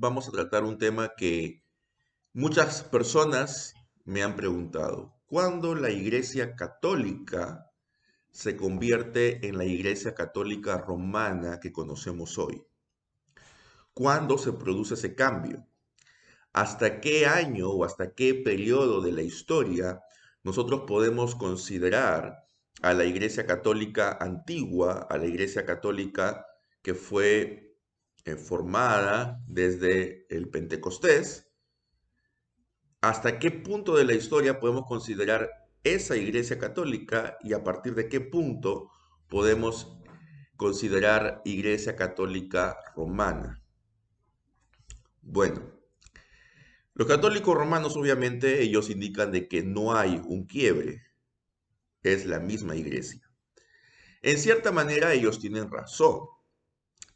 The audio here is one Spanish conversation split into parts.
vamos a tratar un tema que muchas personas me han preguntado. ¿Cuándo la Iglesia Católica se convierte en la Iglesia Católica Romana que conocemos hoy? ¿Cuándo se produce ese cambio? ¿Hasta qué año o hasta qué periodo de la historia nosotros podemos considerar a la Iglesia Católica antigua, a la Iglesia Católica que fue formada desde el Pentecostés? ¿Hasta qué punto de la historia podemos considerar esa Iglesia Católica y a partir de qué punto podemos considerar Iglesia Católica Romana? Bueno, los católicos romanos obviamente ellos indican de que no hay un quiebre, es la misma iglesia. En cierta manera ellos tienen razón,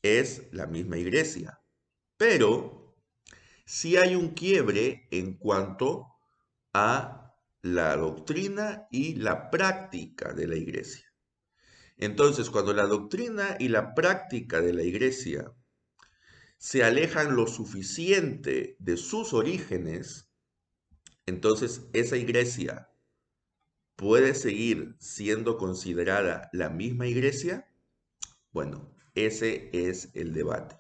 es la misma iglesia, pero sí hay un quiebre en cuanto a la doctrina y la práctica de la iglesia. Entonces, cuando la doctrina y la práctica de la iglesia se alejan lo suficiente de sus orígenes, entonces esa iglesia puede seguir siendo considerada la misma iglesia. Bueno, ese es el debate.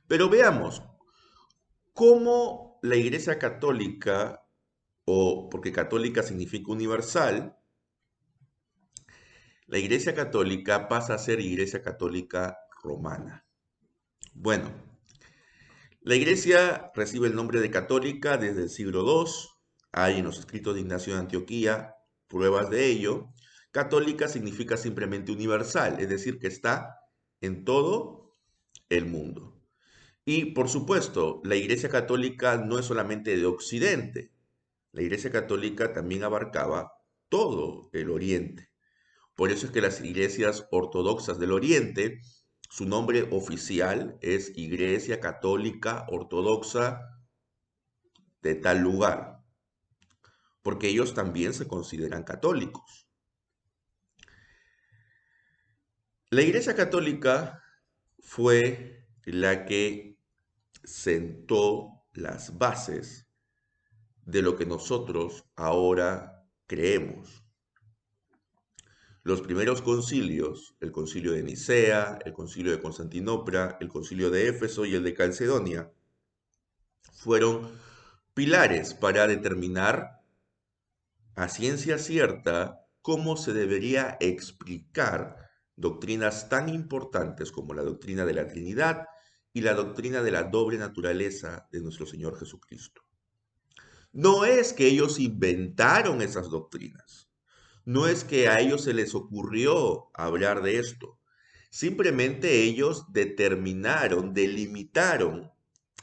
Pero veamos cómo la Iglesia Católica, o porque católica significa universal, la Iglesia Católica pasa a ser Iglesia Católica Romana. Bueno, la Iglesia recibe el nombre de católica desde el siglo II. Hay en los escritos de Ignacio de Antioquía pruebas de ello. Católica significa simplemente universal, es decir, que está en todo el mundo. Y por supuesto, la Iglesia Católica no es solamente de Occidente. La Iglesia Católica también abarcaba todo el Oriente. Por eso es que las iglesias ortodoxas del Oriente, su nombre oficial es Iglesia Católica Ortodoxa de tal lugar, porque ellos también se consideran católicos. La Iglesia Católica fue la que sentó las bases de lo que nosotros ahora creemos. Los primeros concilios, el concilio de Nicea, el concilio de Constantinopla, el concilio de Éfeso y el de Calcedonia, fueron pilares para determinar a ciencia cierta cómo se debería explicar doctrinas tan importantes como la doctrina de la Trinidad y la doctrina de la doble naturaleza de nuestro Señor Jesucristo. No es que ellos inventaron esas doctrinas, no es que a ellos se les ocurrió hablar de esto, simplemente ellos determinaron, delimitaron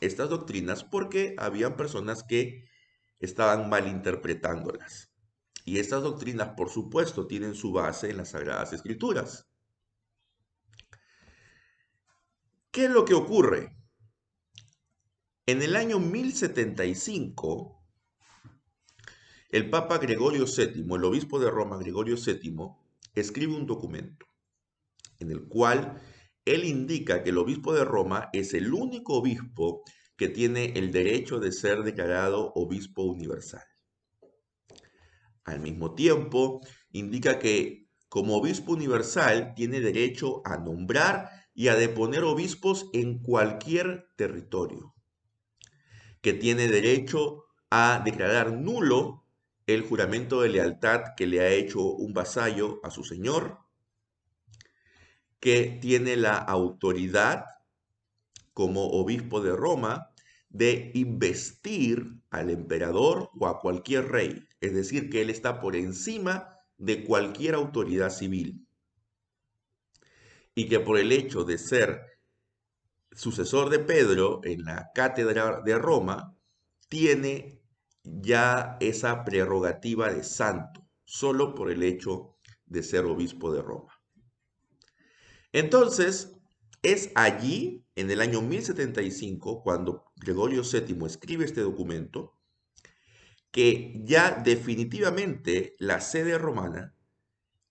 estas doctrinas porque habían personas que estaban malinterpretándolas. Y estas doctrinas, por supuesto, tienen su base en las Sagradas Escrituras. ¿Qué es lo que ocurre? En el año 1075, el Papa Gregorio VII, el obispo de Roma, Gregorio VII, escribe un documento en el cual él indica que el obispo de Roma es el único obispo que tiene el derecho de ser declarado obispo universal. Al mismo tiempo, indica que como obispo universal tiene derecho a nombrar y a deponer obispos en cualquier territorio, que tiene derecho a declarar nulo el juramento de lealtad que le ha hecho un vasallo a su señor, que tiene la autoridad como obispo de Roma de investir al emperador o a cualquier rey. Es decir, que él está por encima de cualquier autoridad civil. Y que por el hecho de ser sucesor de Pedro en la cátedra de Roma, tiene ya esa prerrogativa de santo, solo por el hecho de ser obispo de Roma. Entonces, es allí, en el año 1075, cuando Gregorio VII escribe este documento, que ya definitivamente la sede romana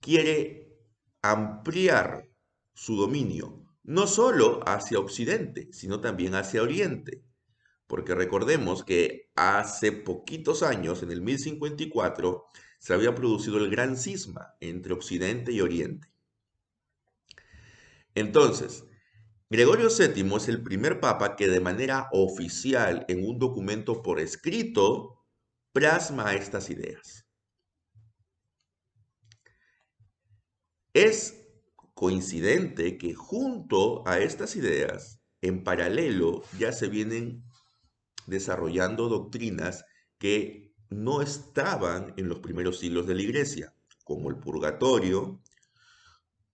quiere ampliar su dominio no solo hacia Occidente, sino también hacia Oriente. Porque recordemos que hace poquitos años, en el 1054, se había producido el gran cisma entre Occidente y Oriente. Entonces, Gregorio VII es el primer papa que de manera oficial, en un documento por escrito, plasma estas ideas. Es coincidente que junto a estas ideas, en paralelo, ya se vienen desarrollando doctrinas que no estaban en los primeros siglos de la Iglesia, como el purgatorio,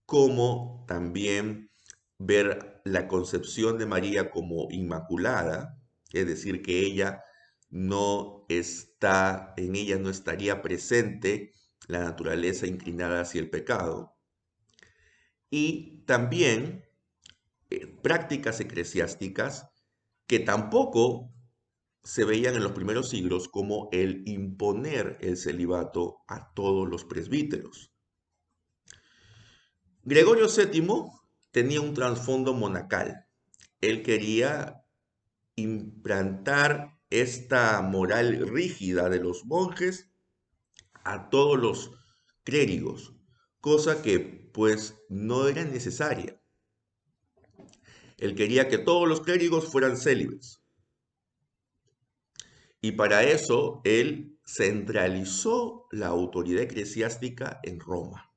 como también ver la concepción de María como inmaculada, es decir, que ella no está, en ella no estaría presente la naturaleza inclinada hacia el pecado, y también prácticas eclesiásticas que tampoco se veían en los primeros siglos como el imponer el celibato a todos los presbíteros. Gregorio VII tenía un trasfondo monacal. Él quería implantar esta moral rígida de los monjes a todos los clérigos, cosa que pues no era necesaria. Él quería que todos los clérigos fueran célibes. Y para eso él centralizó la autoridad eclesiástica en Roma.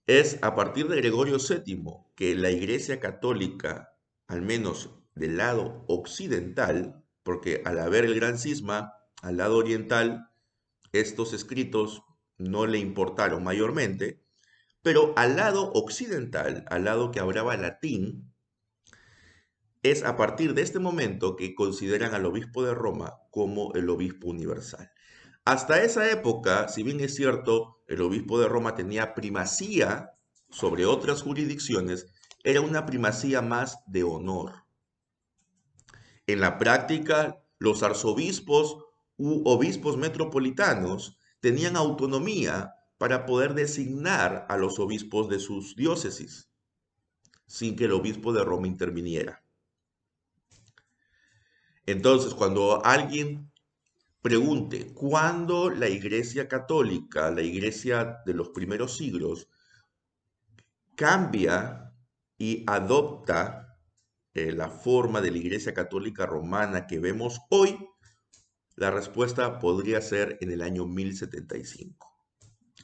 Es a partir de Gregorio VII que la Iglesia Católica, al menos del lado occidental, porque al haber el gran cisma, al lado oriental, estos escritos no le importaron mayormente, pero al lado occidental, al lado que hablaba latín, es a partir de este momento que consideran al obispo de Roma como el obispo universal. Hasta esa época, si bien es cierto, el obispo de Roma tenía primacía sobre otras jurisdicciones, era una primacía más de honor. En la práctica, los arzobispos u obispos metropolitanos tenían autonomía para poder designar a los obispos de sus diócesis, sin que el obispo de Roma interviniera. Entonces, cuando alguien pregunte, ¿cuándo la Iglesia Católica, la Iglesia de los primeros siglos, cambia y adopta la forma de la Iglesia Católica Romana que vemos hoy? La respuesta podría ser en el año 1075.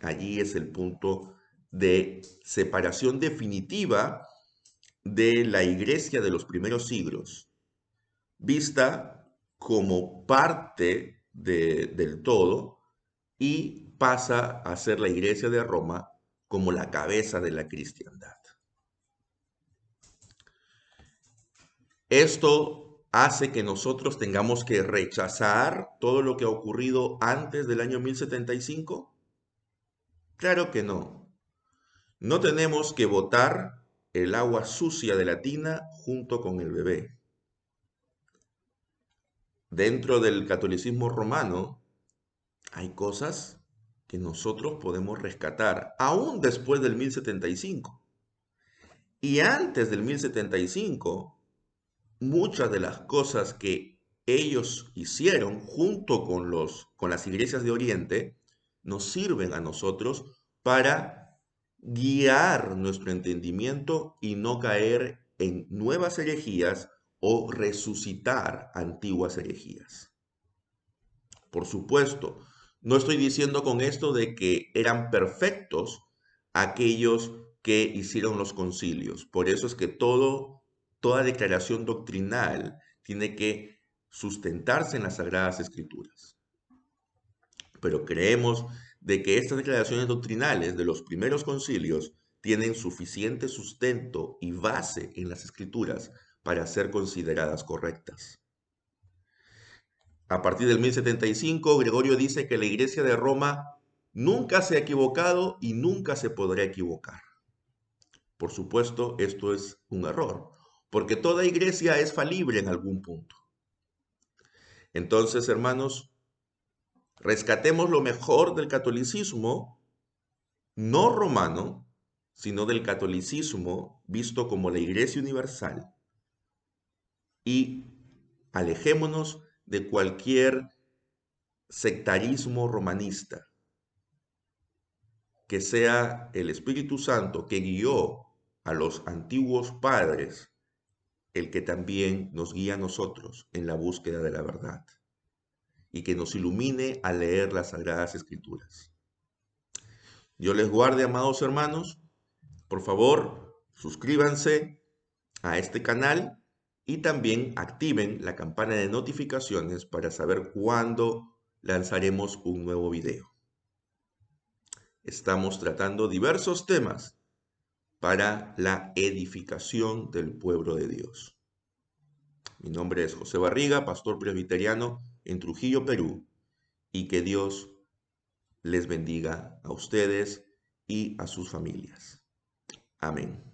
Allí es el punto de separación definitiva de la Iglesia de los primeros siglos, vista como parte del todo, y pasa a ser la Iglesia de Roma como la cabeza de la cristiandad. Esto hace que nosotros tengamos que rechazar todo lo que ha ocurrido antes del año 1075. Claro que no. No tenemos que botar el agua sucia de la tina junto con el bebé. Dentro del catolicismo romano hay cosas que nosotros podemos rescatar, aún después del 1075. Y antes del 1075, muchas de las cosas que ellos hicieron junto con las iglesias de Oriente nos sirven a nosotros para guiar nuestro entendimiento y no caer en nuevas herejías o resucitar antiguas herejías. Por supuesto, no estoy diciendo con esto de que eran perfectos aquellos que hicieron los concilios. Por eso es que toda declaración doctrinal tiene que sustentarse en las Sagradas Escrituras. Pero creemos de que estas declaraciones doctrinales de los primeros concilios tienen suficiente sustento y base en las Escrituras para ser consideradas correctas. A partir del 1075, Gregorio dice que la Iglesia de Roma nunca se ha equivocado y nunca se podrá equivocar. Por supuesto, esto es un error, porque toda iglesia es falible en algún punto. Entonces, hermanos, rescatemos lo mejor del catolicismo no romano sino del catolicismo visto como la Iglesia universal, y alejémonos de cualquier sectarismo romanista, que sea el Espíritu Santo que guió a los antiguos padres el que también nos guía a nosotros en la búsqueda de la verdad y que nos ilumine al leer las Sagradas Escrituras. Dios les guarde, amados hermanos. Por favor, suscríbanse a este canal y también activen la campana de notificaciones para saber cuándo lanzaremos un nuevo video. Estamos tratando diversos temas para la edificación del pueblo de Dios. Mi nombre es José Barriga, pastor presbiteriano en Trujillo, Perú, y que Dios les bendiga a ustedes y a sus familias. Amén.